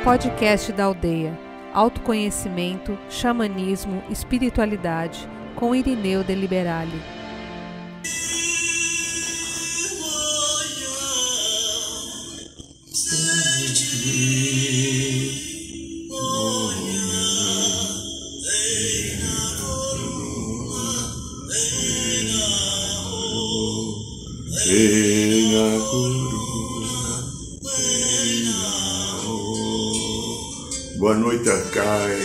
Podcast da Aldeia. Autoconhecimento, xamanismo, espiritualidade, com Irineu de Liberale. Boa noite, Arcai.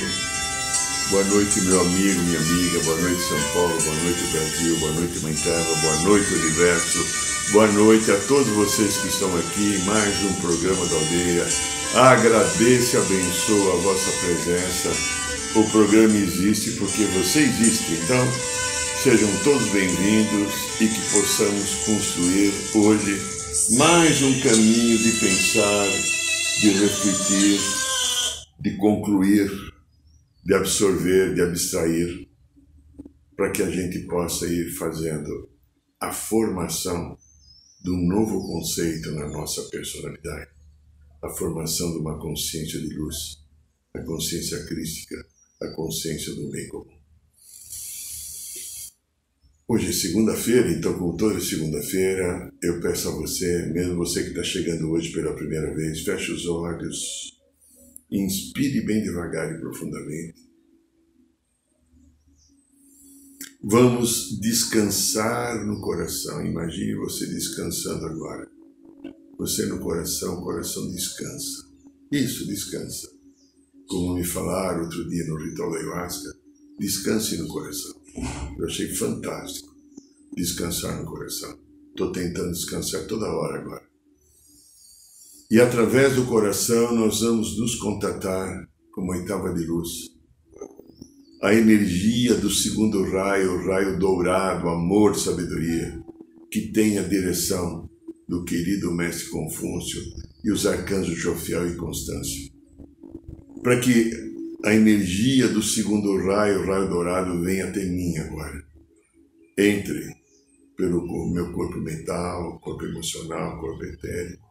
Boa noite, meu amigo, minha amiga. Boa noite, São Paulo. Boa noite, Brasil. Boa noite, Mãe Terra. Boa noite, Universo. Boa noite a todos vocês que estão aqui em mais um programa da Aldeia. Agradeço e abençoo a vossa presença. O programa existe porque você existe. Então, sejam todos bem-vindos e que possamos construir hoje mais um caminho de pensar, de refletir, de concluir, de absorver, de abstrair, para que a gente possa ir fazendo a formação de um novo conceito na nossa personalidade, a formação de uma consciência de luz, a consciência crística, a consciência do bem comum. Hoje é segunda-feira, então como toda segunda-feira, eu peço a você, mesmo você que está chegando hoje pela primeira vez, feche os olhos, inspire bem devagar e profundamente. Vamos descansar no coração. Imagine você descansando agora. Você no coração, o coração descansa. Isso, descansa. Como me falaram outro dia no ritual da ayahuasca, descanse no coração. Eu achei fantástico descansar no coração. Estou tentando descansar toda hora agora. E através do coração nós vamos nos contatar com uma oitava de luz. A energia do segundo raio, o raio dourado, amor, sabedoria, que tem a direção do querido Mestre Confúcio e os arcanjos Jofiel e Constâncio. Para que a energia do segundo raio, o raio dourado, venha até mim agora. Entre pelo meu corpo mental, corpo emocional, corpo etérico.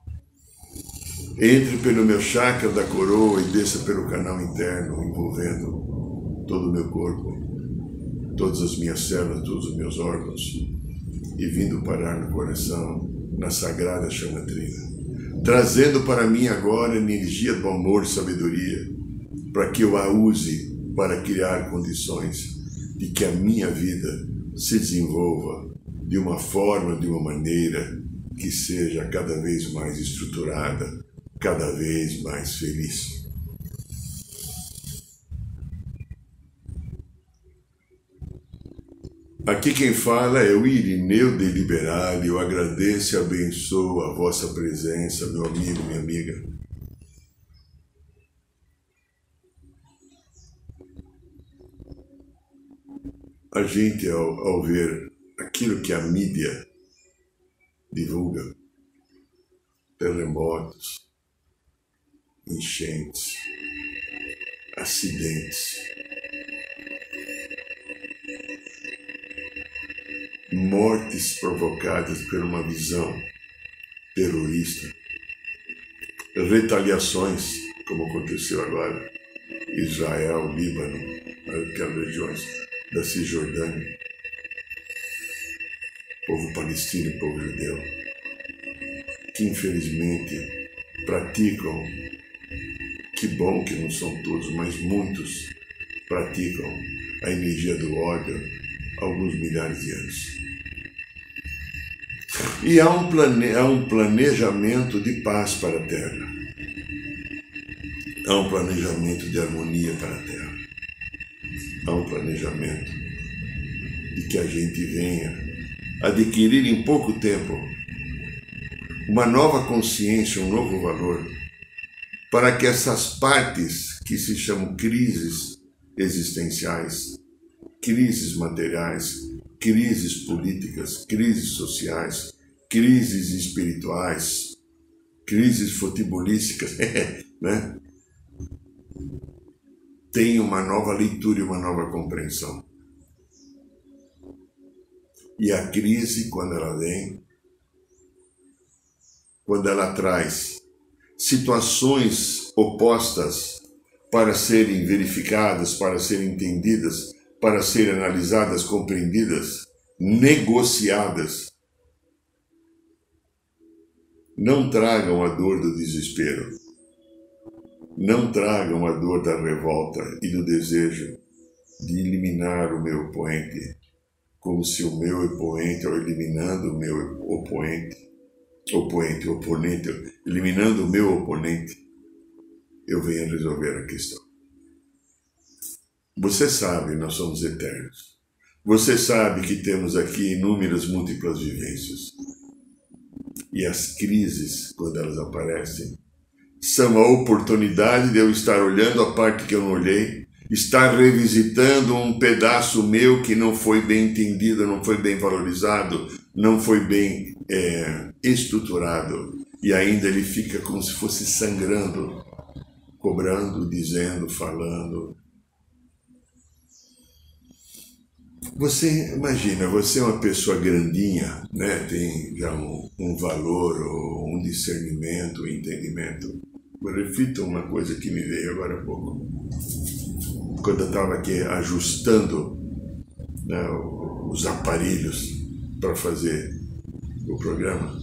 Entre pelo meu chakra da coroa e desça pelo canal interno, envolvendo todo o meu corpo, todas as minhas células, todos os meus órgãos, e vindo parar no coração, na sagrada chamatrina, trazendo para mim agora a energia do amor e sabedoria, para que eu a use para criar condições de que a minha vida se desenvolva de uma forma, de uma maneira que seja cada vez mais estruturada, cada vez mais feliz. Aqui quem fala é o Irineu de Liberale. Eu agradeço e abençoo a vossa presença, meu amigo, minha amiga. A gente, ao ver aquilo que a mídia divulga, terremotos, enchentes, acidentes, mortes provocadas por uma visão terrorista, retaliações, como aconteceu agora, Israel, Líbano, aquelas regiões da Cisjordânia, povo palestino e povo judeu, que infelizmente praticam, que bom que não são todos, mas muitos praticam a energia do ódio há alguns milhares de anos. E há um planejamento de paz para a Terra. Há um planejamento de harmonia para a Terra. Há um planejamento de que a gente venha adquirir em pouco tempo uma nova consciência, um novo valor, para que essas partes que se chamam crises existenciais, crises materiais, crises políticas, crises sociais, crises espirituais, crises futebolísticas, né? Tem uma nova leitura e uma nova compreensão. E a crise, quando ela vem, quando ela traz situações opostas para serem verificadas, para serem entendidas, para serem analisadas, compreendidas, negociadas. Não tragam a dor do desespero. Não tragam a dor da revolta e do desejo de eliminar o meu oponente, como se o meu oponente, ou eliminando o meu oponente, eliminando o meu oponente, eu venha resolver a questão. Você sabe, nós somos eternos. Você sabe que temos aqui inúmeras múltiplas vivências. E as crises, quando elas aparecem, são a oportunidade de eu estar olhando a parte que eu não olhei, estar revisitando um pedaço meu que não foi bem entendido, não foi bem valorizado, não foi bem estruturado. E ainda ele fica como se fosse sangrando, cobrando, dizendo, falando. Você imagina, você é uma pessoa grandinha, né? Tem já um valor, ou um discernimento, um entendimento. Eu reflito uma coisa que me veio agora há pouco. Quando eu estava aqui ajustando, né, os aparelhos para fazer o programa.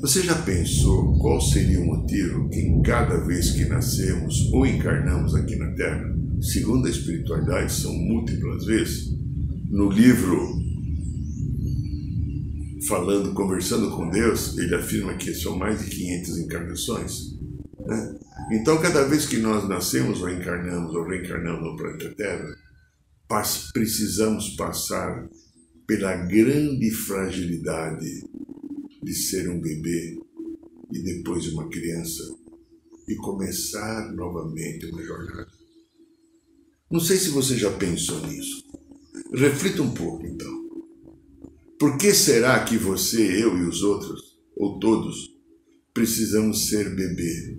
Você já pensou qual seria o motivo que em cada vez que nascemos ou encarnamos aqui na Terra, segundo a espiritualidade, são múltiplas vezes, no livro Conversando com Deus, ele afirma que são mais de 500 encarnações, né? Então, cada vez que nós nascemos ou encarnamos ou reencarnamos no planeta Terra, precisamos passar pela grande fragilidade de ser um bebê e depois uma criança e começar novamente uma jornada. Não sei se você já pensou nisso. Reflita um pouco, então. Por que será que você, eu e os outros, ou todos, precisamos ser bebê?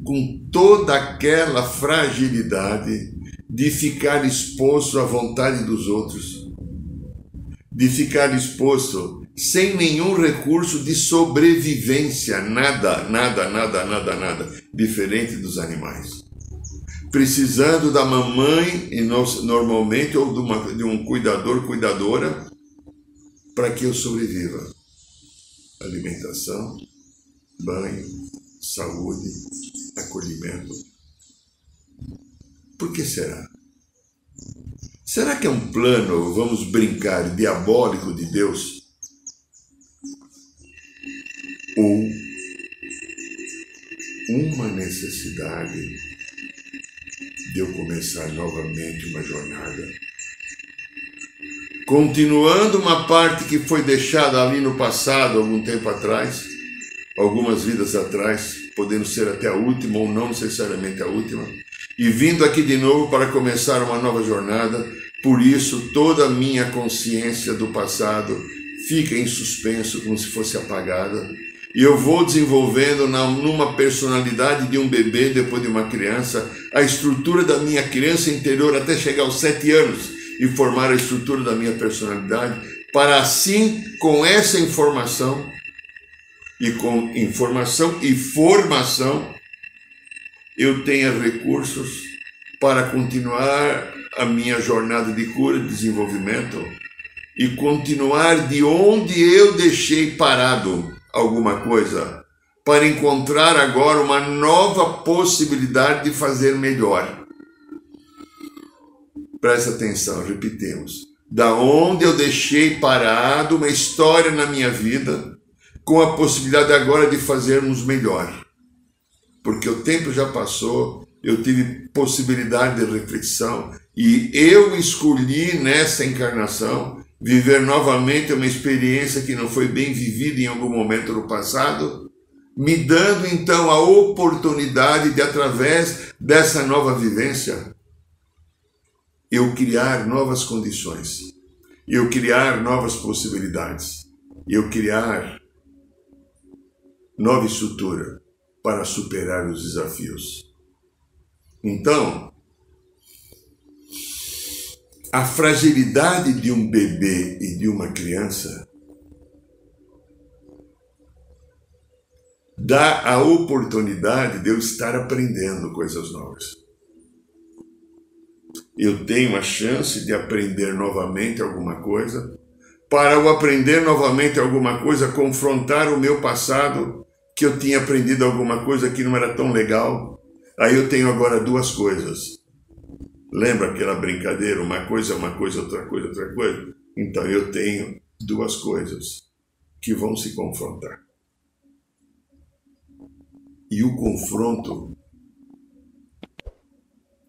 Com toda aquela fragilidade de ficar exposto à vontade dos outros, de ficar exposto sem nenhum recurso de sobrevivência, nada, diferente dos animais. Precisando da mamãe, normalmente, ou de um cuidador, cuidadora, para que eu sobreviva. Alimentação, banho, saúde, acolhimento. Por que será? Será que é um plano, vamos brincar, diabólico de Deus? Ou uma necessidade de eu começar novamente uma jornada? Continuando uma parte que foi deixada ali no passado, algum tempo atrás, algumas vidas atrás, podendo ser até a última ou não necessariamente a última, e vindo aqui de novo para começar uma nova jornada. Por isso, toda a minha consciência do passado fica em suspenso, como se fosse apagada, e eu vou desenvolvendo numa personalidade de um bebê, depois de uma criança, a estrutura da minha criança interior até chegar aos 7 anos e formar a estrutura da minha personalidade, para assim, com essa informação, e com informação e formação, eu tenha recursos para continuar a minha jornada de cura e desenvolvimento e continuar de onde eu deixei parado alguma coisa, para encontrar agora uma nova possibilidade de fazer melhor. Presta atenção, repetimos. Da onde eu deixei parado uma história na minha vida, com a possibilidade agora de fazermos melhor. Porque o tempo já passou, eu tive possibilidade de reflexão e eu escolhi nessa encarnação viver novamente uma experiência que não foi bem vivida em algum momento no passado, me dando então a oportunidade de, através dessa nova vivência, eu criar novas condições, eu criar novas possibilidades, eu criar nova estrutura para superar os desafios. Então, a fragilidade de um bebê e de uma criança dá a oportunidade de eu estar aprendendo coisas novas. Eu tenho a chance de aprender novamente alguma coisa. Para eu aprender novamente alguma coisa, confrontar o meu passado, que eu tinha aprendido alguma coisa que não era tão legal. Aí eu tenho agora duas coisas. Lembra aquela brincadeira? Uma coisa, outra coisa, outra coisa? Então eu tenho duas coisas que vão se confrontar. E o confronto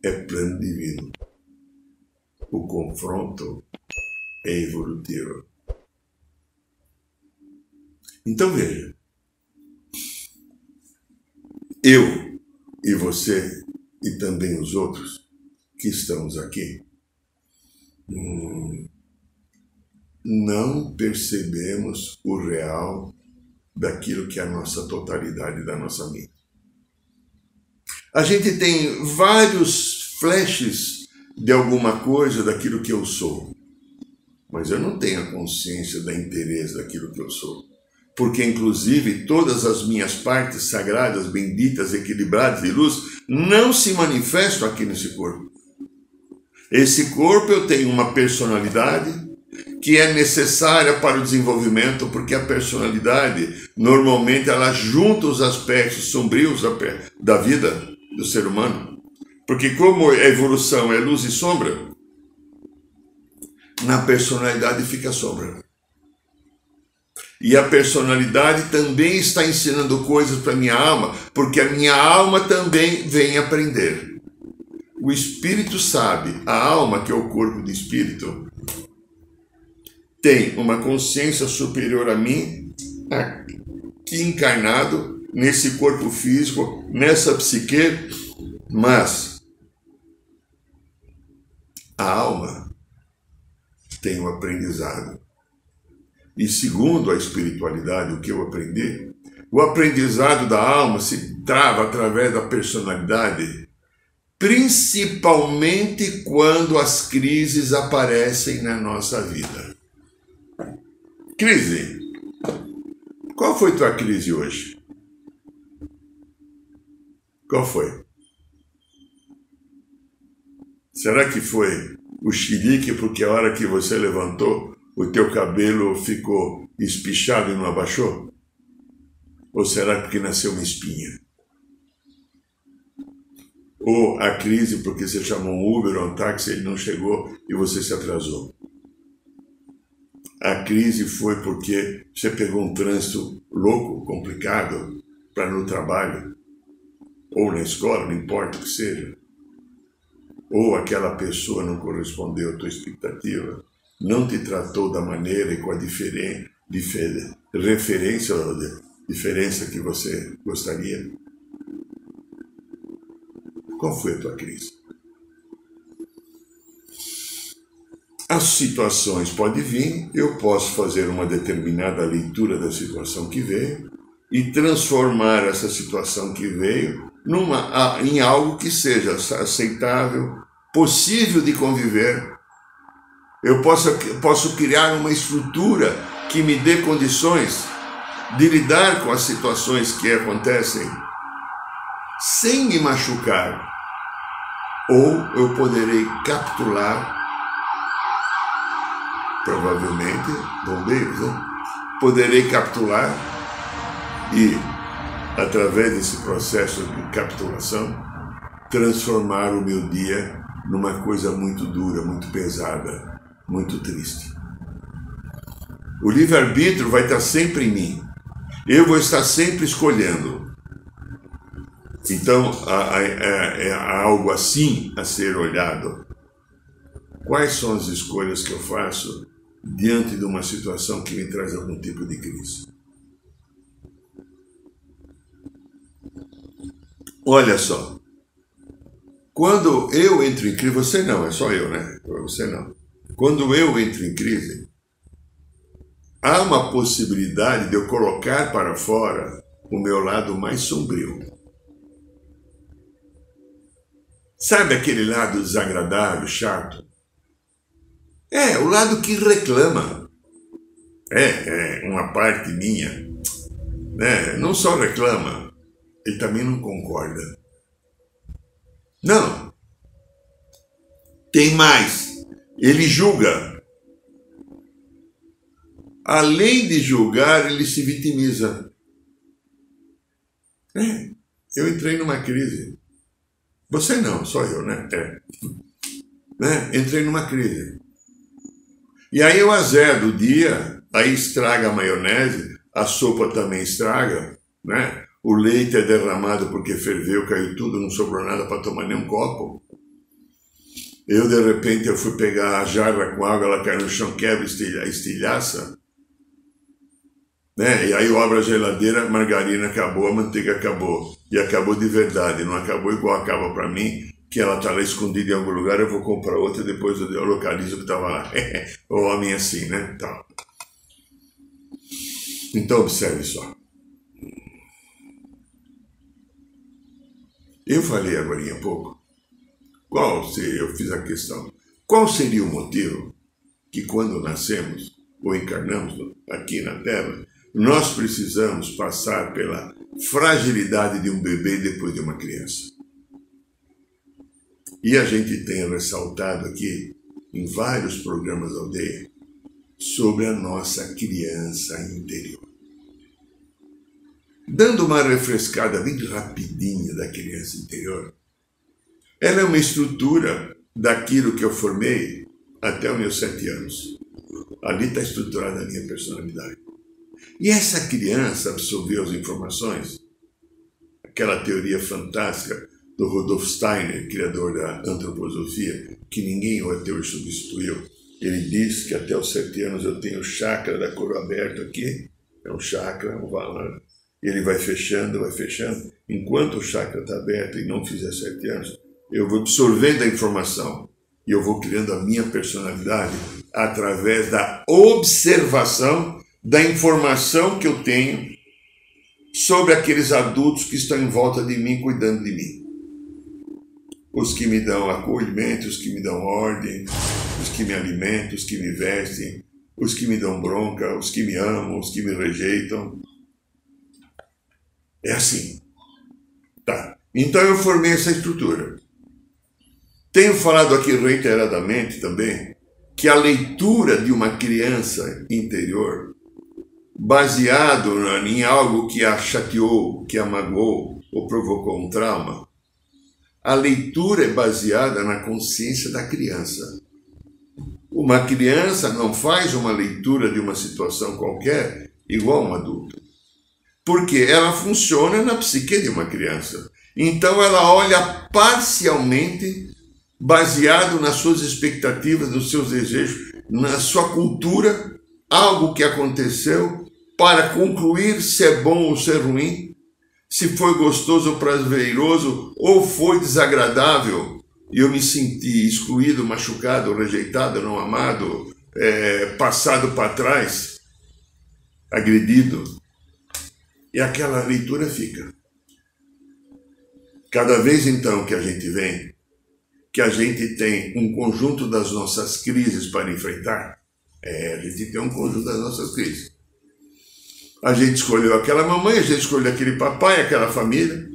é plano divino. O confronto é evolutivo. Então veja, eu e você e também os outros que estamos aqui, não percebemos o real daquilo que é a nossa totalidade da nossa mente. A gente tem vários flashes de alguma coisa daquilo que eu sou, mas eu não tenho a consciência da inteireza daquilo que eu sou, porque inclusive todas as minhas partes sagradas, benditas, equilibradas de luz não se manifestam aqui nesse corpo. Esse corpo eu tenho uma personalidade que é necessária para o desenvolvimento, porque a personalidade normalmente ela junta os aspectos sombrios da vida do ser humano. Porque como a evolução é luz e sombra, na personalidade fica sombra. E a personalidade também está ensinando coisas para a minha alma, porque a minha alma também vem aprender. O espírito sabe, a alma, que é o corpo do espírito, tem uma consciência superior a mim, aqui encarnado, nesse corpo físico, nessa psique, mas a alma tem um aprendizado. E segundo a espiritualidade, o que eu aprendi, o aprendizado da alma se trava através da personalidade, principalmente quando as crises aparecem na nossa vida. Crise. Qual foi tua crise hoje? Qual foi? Será que foi o chilique porque a hora que você levantou, o teu cabelo ficou espichado e não abaixou? Ou será porque nasceu uma espinha? Ou a crise porque você chamou um Uber ou um táxi, ele não chegou e você se atrasou? A crise foi porque você pegou um trânsito louco, complicado, para ir no trabalho, ou na escola, não importa o que seja. Ou aquela pessoa não correspondeu à tua expectativa, não te tratou da maneira e com a diferença que você gostaria. Qual foi a tua crise? As situações podem vir, eu posso fazer uma determinada leitura da situação que veio e transformar essa situação que veio em algo que seja aceitável, possível de conviver. Eu posso criar uma estrutura que me dê condições de lidar com as situações que acontecem sem me machucar. Ou eu poderei capitular, provavelmente, bombeiros, né? Poderei capitular e, através desse processo de capitulação, transformar o meu dia numa coisa muito dura, muito pesada, muito triste. O livre-arbítrio vai estar sempre em mim. Eu vou estar sempre escolhendo. Então, há algo assim a ser olhado. Quais são as escolhas que eu faço diante de uma situação que me traz algum tipo de crise? Olha só. Quando eu entro em crise, você não, é só eu, né? Você não. Quando eu entro em crise, há uma possibilidade de eu colocar para fora o meu lado mais sombrio. Sabe aquele lado desagradável, chato? É, o lado que reclama. É uma parte minha. né? Não só reclama, ele também não concorda. Não. Tem mais. Ele julga. Além de julgar, ele se vitimiza. Eu entrei numa crise. Você não, só eu, né? Entrei numa crise. E aí eu azedo o dia, aí estraga a maionese, a sopa também estraga, né? O leite é derramado porque ferveu, caiu tudo, não sobrou nada para tomar nem um copo. Eu, de repente, eu fui pegar a jarra com água, ela cai no chão, quebra, estilhaça. Né? E aí eu abro a geladeira, a margarina acabou, a manteiga acabou. E acabou de verdade, não acabou igual acaba para mim, que ela está lá escondida em algum lugar, eu vou comprar outra e depois eu localizo o que estava lá. O homem assim, né? Então observe só. Eu falei agora há pouco, eu fiz a questão, qual seria o motivo que quando nascemos ou encarnamos aqui na Terra, nós precisamos passar pela fragilidade de um bebê depois de uma criança? E a gente tem ressaltado aqui, em vários programas da aldeia, sobre a nossa criança interior. Dando uma refrescada bem rapidinha da criança interior, ela é uma estrutura daquilo que eu formei até os meus 7 anos. Ali está estruturada a minha personalidade. E essa criança absorveu as informações, aquela teoria fantástica do Rudolf Steiner, criador da antroposofia, que ninguém até hoje substituiu. Ele diz que até os 7 anos eu tenho o chakra da coroa aberto aqui, é um chakra, um valor. Ele vai fechando, vai fechando. Enquanto o chakra está aberto e não fizer 7 anos, eu vou absorvendo a informação e eu vou criando a minha personalidade através da observação da informação que eu tenho sobre aqueles adultos que estão em volta de mim, cuidando de mim. Os que me dão acolhimento, os que me dão ordem, os que me alimentam, os que me vestem, os que me dão bronca, os que me amam, os que me rejeitam. É assim. Tá. Então eu formei essa estrutura. Tenho falado aqui reiteradamente também que a leitura de uma criança interior, baseado em algo que a chateou, que a magoou ou provocou um trauma, a leitura é baseada na consciência da criança. Uma criança não faz uma leitura de uma situação qualquer igual a um adulto, porque ela funciona na psique de uma criança. Então ela olha parcialmente, baseado nas suas expectativas, nos seus desejos, na sua cultura, algo que aconteceu, para concluir se é bom ou se é ruim, se foi gostoso ou prazeroso, ou foi desagradável, e eu me senti excluído, machucado, rejeitado, não amado, passado para trás, agredido. E aquela leitura fica. Cada vez então que a gente vem, que a gente tem um conjunto das nossas crises para enfrentar, a gente tem um conjunto das nossas crises. A gente escolheu aquela mamãe, a gente escolheu aquele papai, aquela família,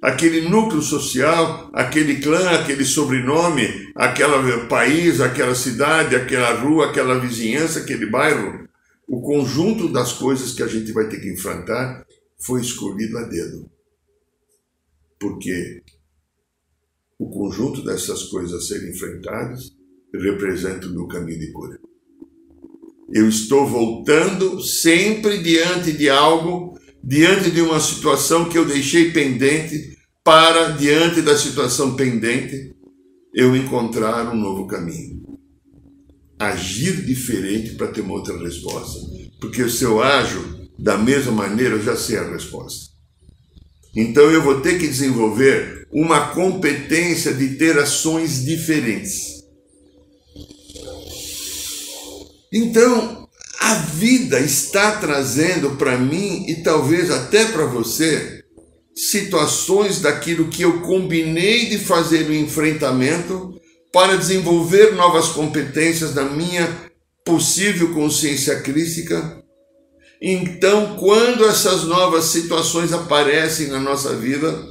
aquele núcleo social, aquele clã, aquele sobrenome, aquele país, aquela cidade, aquela rua, aquela vizinhança, aquele bairro. O conjunto das coisas que a gente vai ter que enfrentar foi escolhido a dedo. Porque o conjunto dessas coisas a serem enfrentadas representa o meu caminho de cura. Eu estou voltando sempre diante de algo, diante de uma situação que eu deixei pendente, para, diante da situação pendente, eu encontrar um novo caminho. Agir diferente para ter uma outra resposta. Porque se eu ajo da mesma maneira, eu já sei a resposta. Então eu vou ter que desenvolver uma competência de ter ações diferentes. Então, a vida está trazendo para mim e talvez até para você situações daquilo que eu combinei de fazer o enfrentamento para desenvolver novas competências da minha possível consciência crística Então, quando essas novas situações aparecem na nossa vida,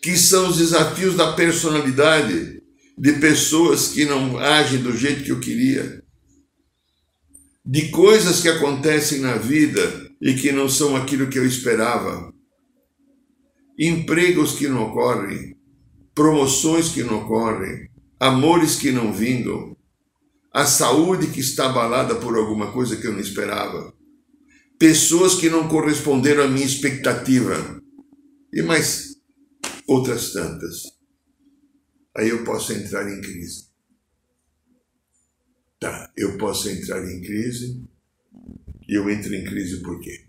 que são os desafios da personalidade, de pessoas que não agem do jeito que eu queria, de coisas que acontecem na vida e que não são aquilo que eu esperava, empregos que não ocorrem, promoções que não ocorrem, amores que não vingam, a saúde que está abalada por alguma coisa que eu não esperava, pessoas que não corresponderam à minha expectativa e mais outras tantas. Aí eu posso entrar em crise. Tá, eu posso entrar em crise e eu entro em crise por quê?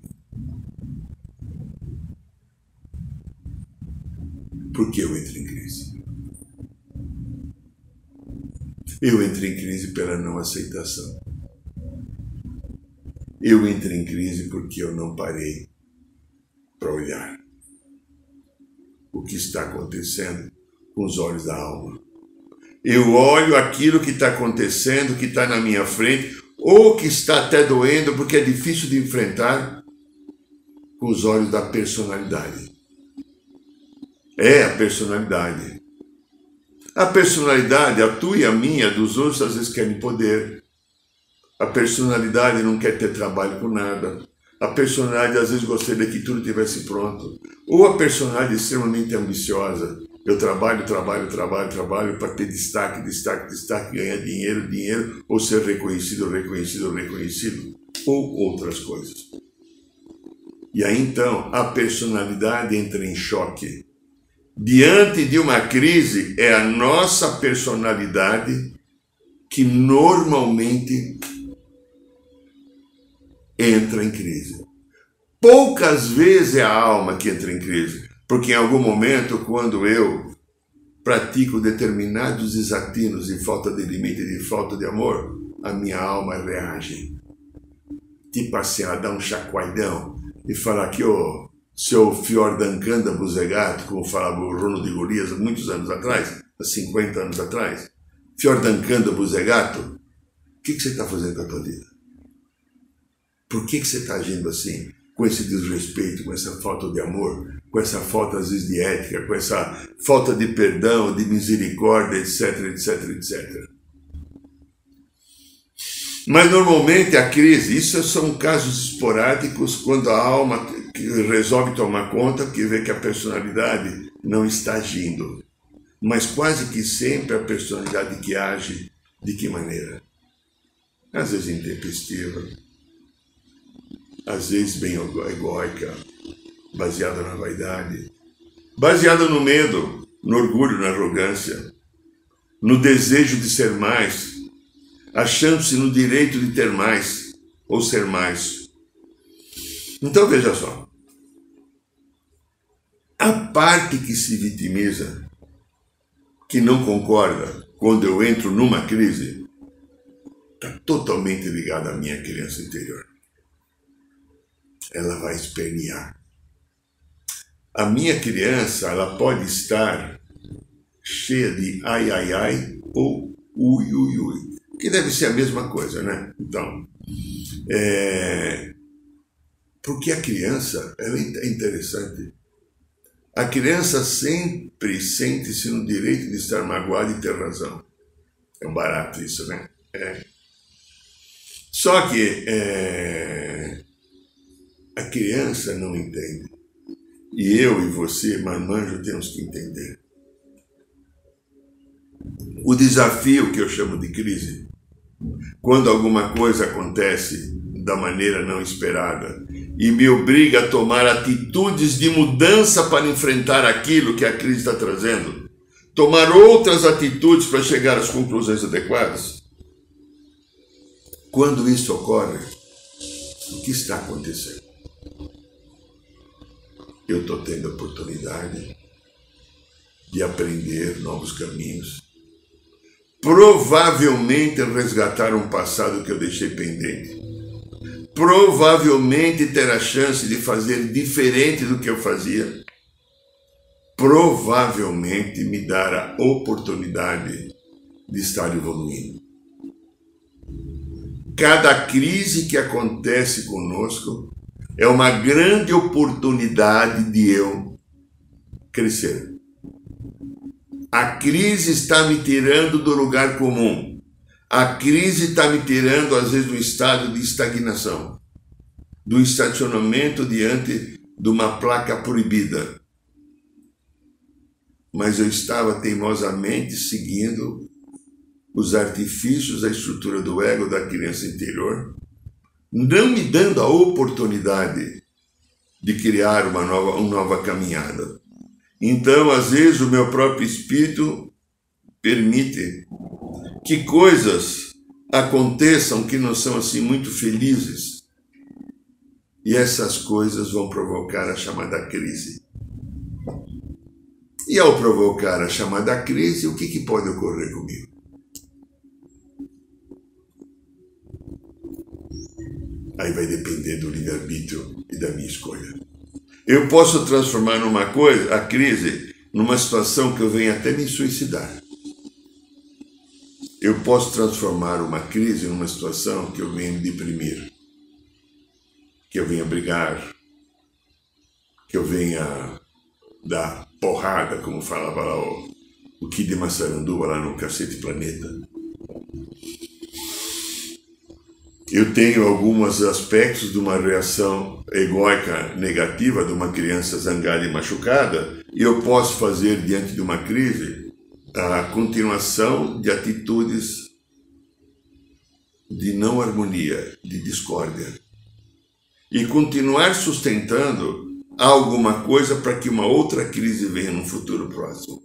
Por que eu entro em crise? Eu entro em crise pela não aceitação. Eu entro em crise porque eu não parei para olhar o que está acontecendo com os olhos da alma. Eu olho aquilo que está acontecendo, que está na minha frente, ou que está até doendo, porque é difícil de enfrentar, com os olhos da personalidade. É a personalidade. A personalidade, a tua e a minha, dos outros, às vezes querem poder. A personalidade não quer ter trabalho com nada. A personalidade, às vezes, gostaria que tudo estivesse pronto. Ou a personalidade é extremamente ambiciosa. Eu trabalho para ter destaque, ganhar dinheiro, ou ser reconhecido. Ou outras coisas. E aí, então, a personalidade entra em choque. Diante de uma crise, é a nossa personalidade que normalmente entra em crise. Poucas vezes é a alma que entra em crise, porque em algum momento, quando eu pratico determinados desatinos de falta de limite, de falta de amor, a minha alma reage. Tipo assim, ela dá um chacoalhão e fala que o seu Fiordankanda Buzegato, como falava o Rono de Golias muitos anos atrás, há 50 anos atrás, Fiordankanda Buzegato, o que você está fazendo com a tua vida? Por que você está agindo assim? Com esse desrespeito, com essa falta de amor, com essa falta, às vezes, de ética, com essa falta de perdão, de misericórdia, etc. Mas, normalmente, a crise, isso são casos esporádicos, quando a alma resolve tomar conta, porque vê que a personalidade não está agindo. Mas quase que sempre a personalidade que age, de que maneira? Às vezes intempestiva, às vezes bem egóica, baseada na vaidade, baseada no medo, no orgulho, na arrogância, no desejo de ser mais, achando-se no direito de ter mais ou ser mais. Então veja só, a parte que se vitimiza, que não concorda quando eu entro numa crise, está totalmente ligada à minha criança interior. Ela vai espernear. A minha criança, ela pode estar cheia de ai ou ui, que deve ser a mesma coisa, né? Então, porque a criança, ela é interessante. A criança sempre sente-se no direito de estar magoada e ter razão. É um barato isso, né? Só que a criança não entende. E eu e você, marmanjo, temos que entender. O desafio que eu chamo de crise, quando alguma coisa acontece da maneira não esperada e me obriga a tomar atitudes de mudança para enfrentar aquilo que a crise está trazendo, tomar outras atitudes para chegar às conclusões adequadas. Quando isso ocorre, o que está acontecendo? Eu estou tendo a oportunidade de aprender novos caminhos, provavelmente resgatar um passado que eu deixei pendente, provavelmente ter a chance de fazer diferente do que eu fazia, provavelmente me dar a oportunidade de estar evoluindo. Cada crise que acontece conosco É uma grande oportunidade de eu crescer. A crise está me tirando do lugar comum. A crise está me tirando, às vezes, do estado de estagnação, do estacionamento diante de uma placa proibida. Mas eu estava teimosamente seguindo os artifícios da estrutura do ego da criança interior, não me dando a oportunidade de criar uma nova caminhada. Então, às vezes, o meu próprio espírito permite que coisas aconteçam que não são assim muito felizes. E essas coisas vão provocar a chamada crise. E ao provocar a chamada crise, o que pode ocorrer comigo? Aí vai depender do livre-arbítrio e da minha escolha. Eu posso transformar a crise, numa situação que eu venha até me suicidar. Eu posso transformar uma crise numa situação que eu venha me deprimir, que eu venha brigar, que eu venha dar porrada, como falava lá o Kid Massaranduba lá no Cacete Planeta. Eu tenho alguns aspectos de uma reação egóica negativa de uma criança zangada e machucada, e eu posso fazer, diante de uma crise, a continuação de atitudes de não harmonia, de discórdia, e continuar sustentando alguma coisa para que uma outra crise venha no futuro próximo.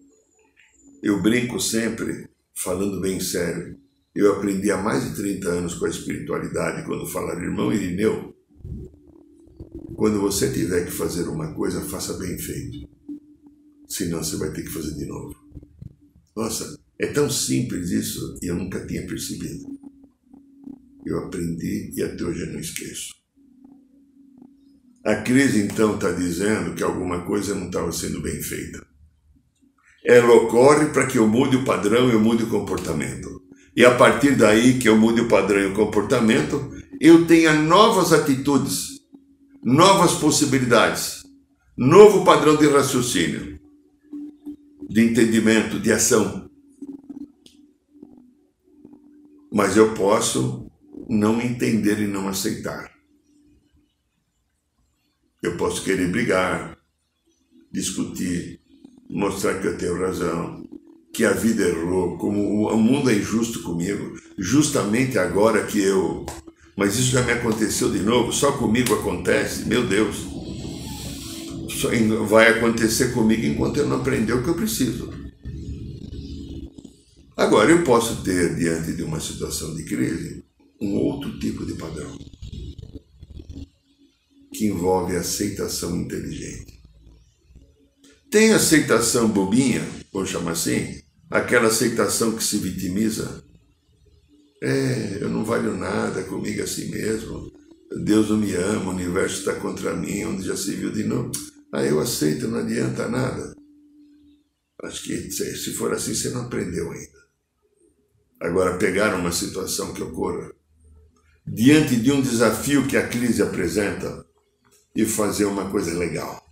Eu brinco sempre, falando bem sério, eu aprendi há mais de 30 anos com a espiritualidade, quando falar, irmão Irineu, quando você tiver que fazer uma coisa, faça bem feito. Senão você vai ter que fazer de novo. Nossa, é tão simples isso e eu nunca tinha percebido. Eu aprendi e até hoje eu não esqueço. A crise então está dizendo que alguma coisa não estava sendo bem feita. Ela ocorre para que eu mude o padrão e eu mude o comportamento. E a partir daí que eu mude o padrão e o comportamento, eu tenha novas atitudes, novas possibilidades, novo padrão de raciocínio, de entendimento, de ação. Mas eu posso não entender e não aceitar. Eu posso querer brigar, discutir, mostrar que eu tenho razão, que a vida errou, como o mundo é injusto comigo, justamente agora que eu... Mas isso já me aconteceu de novo, só comigo acontece, meu Deus. Só vai acontecer comigo enquanto eu não aprender o que eu preciso. Agora, eu posso ter, diante de uma situação de crise, um outro tipo de padrão, que envolve aceitação inteligente. Tem aceitação bobinha, vou chamar assim, aquela aceitação que se vitimiza. Eu não valho nada, comigo assim mesmo, Deus não me ama, o universo está contra mim, onde já se viu de novo. Eu aceito, não adianta nada. Acho que se for assim, você não aprendeu ainda. Agora, pegar uma situação que ocorra, diante de um desafio que a crise apresenta, e fazer uma coisa legal.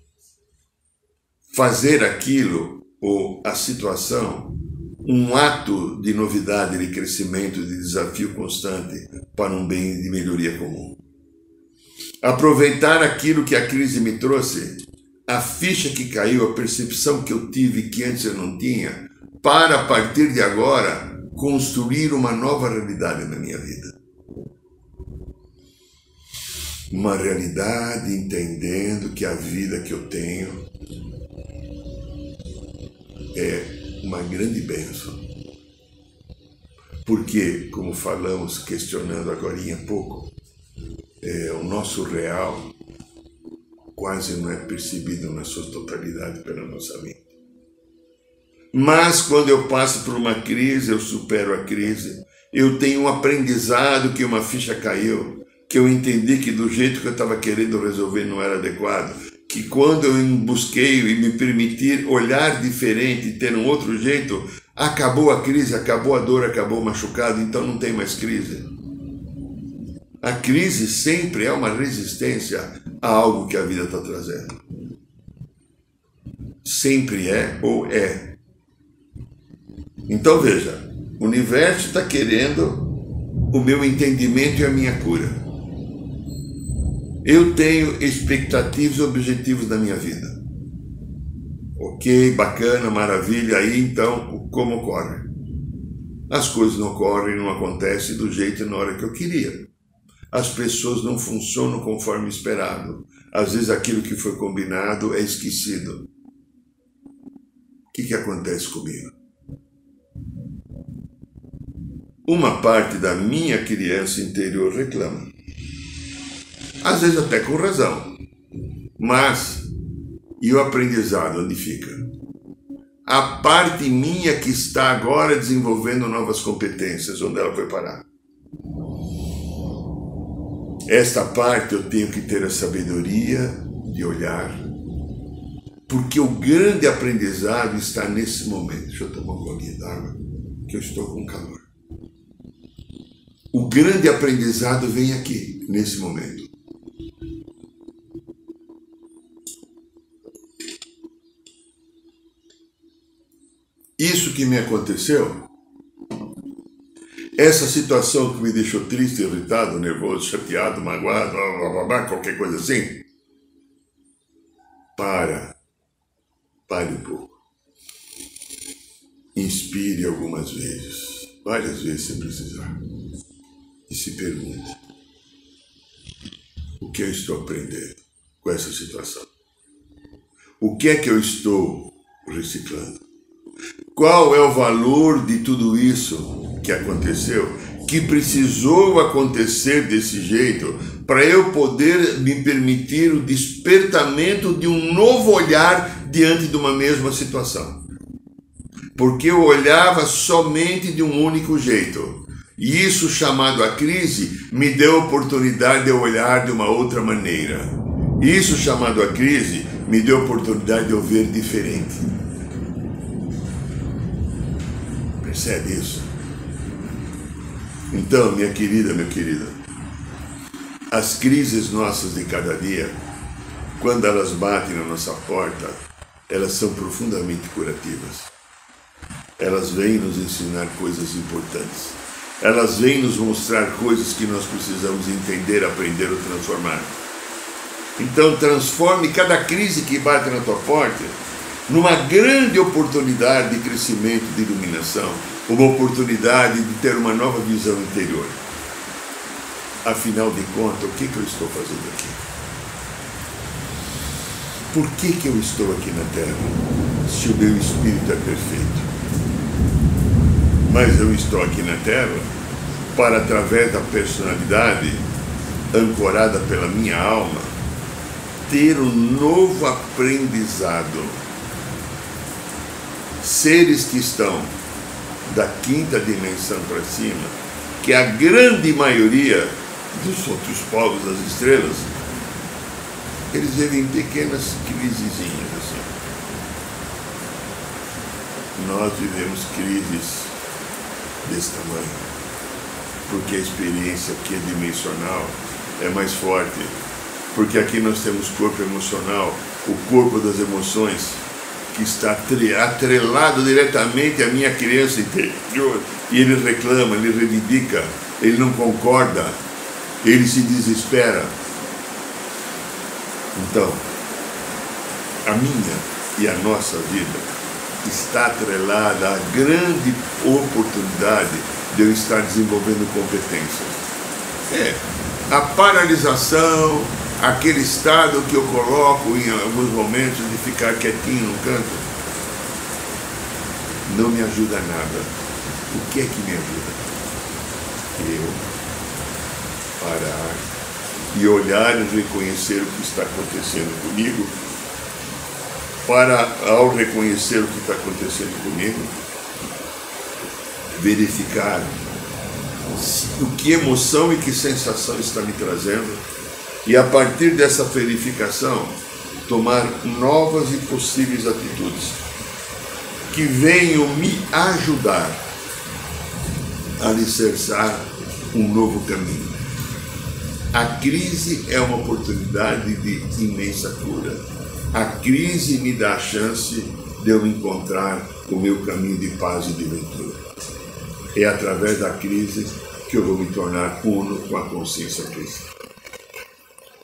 Fazer aquilo, ou a situação, um ato de novidade, de crescimento, de desafio constante para um bem de melhoria comum. Aproveitar aquilo que a crise me trouxe, a ficha que caiu, a percepção que eu tive que antes eu não tinha, para, a partir de agora, construir uma nova realidade na minha vida. Uma realidade entendendo que a vida que eu tenho é uma grande bênção. Porque, como falamos, questionando agora há pouco, o nosso real quase não é percebido na sua totalidade pela nossa mente. Mas quando eu passo por uma crise, eu supero a crise, eu tenho um aprendizado que uma ficha caiu, que eu entendi que do jeito que eu estava querendo resolver não era adequado, que quando eu busquei e me permitir olhar diferente e ter um outro jeito, acabou a crise, acabou a dor, acabou o machucado, então não tem mais crise. A crise sempre é uma resistência a algo que a vida está trazendo. Sempre é ou é. Então veja, o universo está querendo o meu entendimento e a minha cura. Eu tenho expectativas e objetivos da minha vida. Ok, bacana, maravilha, aí então como ocorre? As coisas não ocorrem, não acontecem do jeito e na hora que eu queria. As pessoas não funcionam conforme esperado. Às vezes aquilo que foi combinado é esquecido. O que acontece comigo? Uma parte da minha criança interior reclama. Às vezes até com razão. Mas, e o aprendizado onde fica? A parte minha que está agora desenvolvendo novas competências, onde ela foi parar? Esta parte eu tenho que ter a sabedoria de olhar, porque o grande aprendizado está nesse momento. Deixa eu tomar um golinho d'água, que eu estou com calor. O grande aprendizado vem aqui, nesse momento. Isso que me aconteceu, essa situação que me deixou triste, irritado, nervoso, chateado, magoado, qualquer coisa assim, pare um pouco. Inspire algumas vezes, várias vezes se precisar, e se pergunte: o que eu estou aprendendo com essa situação? O que é que eu estou reciclando? Qual é o valor de tudo isso que aconteceu, que precisou acontecer desse jeito, para eu poder me permitir o despertamento de um novo olhar diante de uma mesma situação? Porque eu olhava somente de um único jeito. E isso, chamado a crise, me deu a oportunidade de eu olhar de uma outra maneira. Isso, chamado a crise, me deu a oportunidade de eu ver diferente. Percebe isso? Então, minha querida, meu querido, as crises nossas de cada dia, quando elas batem na nossa porta, elas são profundamente curativas. Elas vêm nos ensinar coisas importantes. Elas vêm nos mostrar coisas que nós precisamos entender, aprender ou transformar. Então, transforme cada crise que bate na tua porta numa grande oportunidade de crescimento, de iluminação, uma oportunidade de ter uma nova visão interior. Afinal de contas, o que eu estou fazendo aqui? Por que eu estou aqui na Terra, se o meu espírito é perfeito? Mas eu estou aqui na Terra para, através da personalidade ancorada pela minha alma, ter um novo aprendizado. Seres que estão da quinta dimensão para cima, que a grande maioria dos outros povos das estrelas, eles vivem pequenas crisezinhas assim. Nós vivemos crises desse tamanho, porque a experiência aqui é dimensional, é mais forte, porque aqui nós temos corpo emocional, o corpo das emoções, que está atrelado diretamente à minha criança interior, e ele reclama, ele reivindica, ele não concorda, ele se desespera. Então, a minha e a nossa vida está atrelada à grande oportunidade de eu estar desenvolvendo competências. A paralisação, aquele estado que eu coloco em alguns momentos de ficar quietinho no canto, não me ajuda nada. O que é que me ajuda? Eu parar e olhar e reconhecer o que está acontecendo comigo, para, ao reconhecer o que está acontecendo comigo, verificar o que emoção e que sensação está me trazendo, e a partir dessa verificação, tomar novas e possíveis atitudes que venham me ajudar a alicerçar um novo caminho. A crise é uma oportunidade de imensa cura. A crise me dá a chance de eu encontrar o meu caminho de paz e de ventura. É através da crise que eu vou me tornar uno com a consciência crística.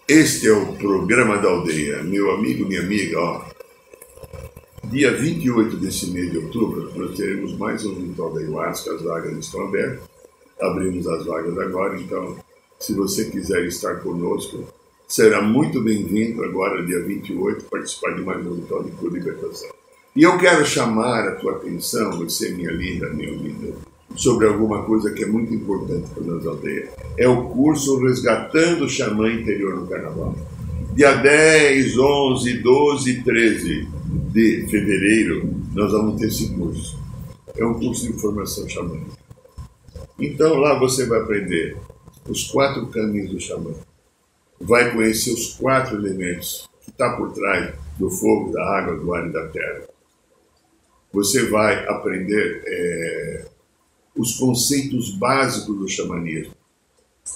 Este é o programa da aldeia. Meu amigo, minha amiga, ó. Dia 28 desse mês de outubro, nós teremos mais um ritual da Ayahuasca, as vagas estão abertas. Abrimos as vagas agora, então, se você quiser estar conosco, será muito bem-vindo agora, dia 28, participar de mais um ritual de cura e libertação. E eu quero chamar a tua atenção, você, minha linda, sobre alguma coisa que é muito importante para nós aldeia. É o curso Resgatando o Xamã Interior no Carnaval. Dia 10, 11, 12 e 13 de fevereiro, nós vamos ter esse curso. É um curso de formação xamânica. Então lá você vai aprender os 4 caminhos do xamã. Vai conhecer os 4 elementos que estão por trás do fogo, da água, do ar e da terra. Você vai aprender os conceitos básicos do xamanismo.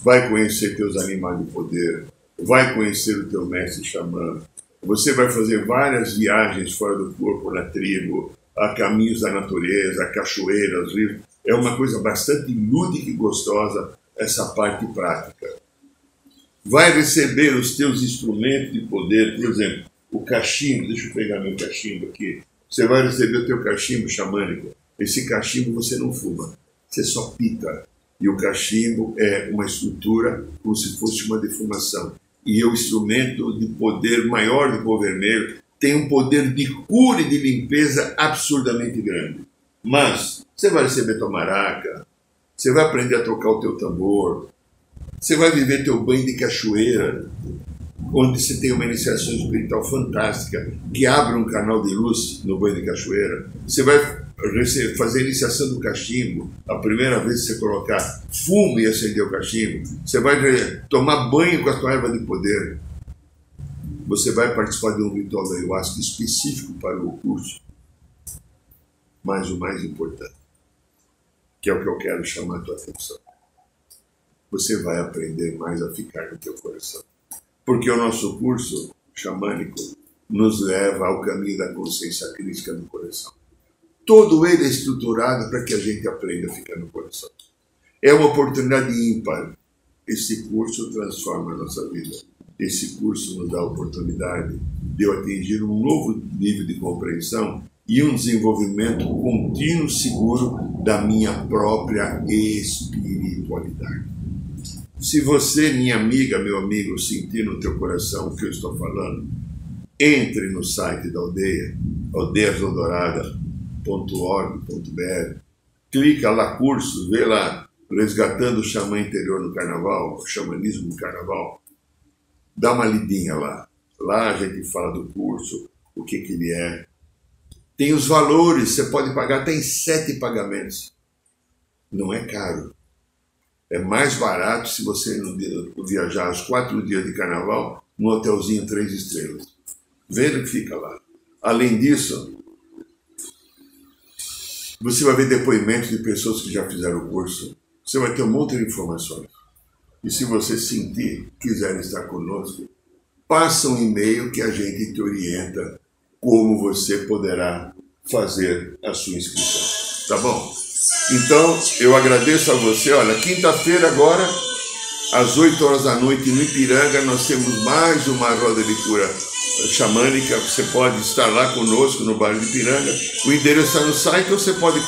Vai conhecer teus animais de poder, vai conhecer o teu mestre xamã. Você vai fazer várias viagens fora do corpo, na tribo, a caminhos da natureza, a cachoeiras, rios. É uma coisa bastante lúdica e gostosa essa parte prática. Vai receber os teus instrumentos de poder, por exemplo, o cachimbo. Deixa eu pegar meu cachimbo aqui. Você vai receber o teu cachimbo xamânico. Esse cachimbo você não fuma, você só pita. E o cachimbo é uma estrutura como se fosse uma defumação. E o instrumento de poder maior do povo vermelho tem um poder de cura e de limpeza absurdamente grande. Mas você vai receber tua maraca, você vai aprender a tocar o teu tambor, você vai viver teu banho de cachoeira, onde você tem uma iniciação espiritual fantástica, que abre um canal de luz no banho de cachoeira. Você vai fazer a iniciação do cachimbo, a primeira vez que você colocar fumo e acender o cachimbo. Você vai tomar banho com a tua erva de poder. Você vai participar de um ritual da Ayahuasca específico para o curso. Mas o mais importante, que é o que eu quero chamar a tua atenção, você vai aprender mais a ficar no teu coração. Porque o nosso curso xamânico nos leva ao caminho da consciência crística do coração. Todo ele é estruturado para que a gente aprenda a ficar no coração. É uma oportunidade ímpar. Esse curso transforma a nossa vida. Esse curso nos dá a oportunidade de eu atingir um novo nível de compreensão e um desenvolvimento contínuo, seguro da minha própria espiritualidade. Se você, minha amiga, meu amigo, sentir no teu coração o que eu estou falando, entre no site da aldeia, aldeiasodorada.org.br, clica lá, cursos, vê lá, Resgatando o Xamã Interior no Carnaval, o Xamanismo no Carnaval, dá uma lidinha lá. Lá a gente fala do curso, o que ele é. Tem os valores, você pode pagar, tem 7 pagamentos. Não é caro. É mais barato se você viajar os 4 dias de carnaval num hotelzinho 3 estrelas. Veja que fica lá. Além disso, você vai ver depoimentos de pessoas que já fizeram o curso. Você vai ter um monte de informações. E se você sentir, quiser estar conosco, passa um e-mail que a gente te orienta como você poderá fazer a sua inscrição. Tá bom? Então, eu agradeço a você. Olha, quinta-feira agora, às 8 horas da noite, no Ipiranga, nós temos mais uma roda de cura xamânica. Você pode estar lá conosco no bairro de Ipiranga. O endereço está no site, ou você pode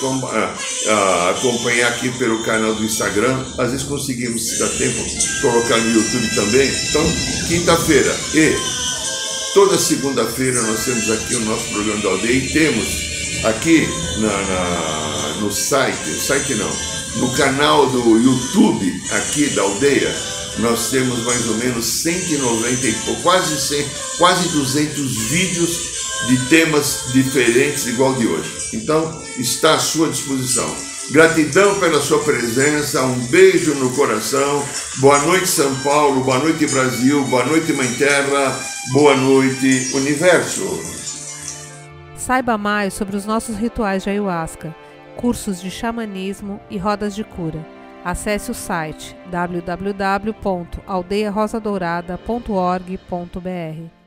acompanhar aqui pelo canal do Instagram. Às vezes conseguimos, se dá tempo, colocar no YouTube também. Então, quinta-feira e toda segunda-feira nós temos aqui o nosso programa da aldeia e temos aqui no no canal do YouTube aqui da aldeia, nós temos mais ou menos 190 e pouco, quase 200 vídeos de temas diferentes igual de hoje. Então, está à sua disposição. Gratidão pela sua presença, um beijo no coração. Boa noite, São Paulo, boa noite, Brasil, boa noite, Mãe Terra, boa noite, Universo. Saiba mais sobre os nossos rituais de Ayahuasca, cursos de xamanismo e rodas de cura. Acesse o site www.aldeiarosadourada.org.br.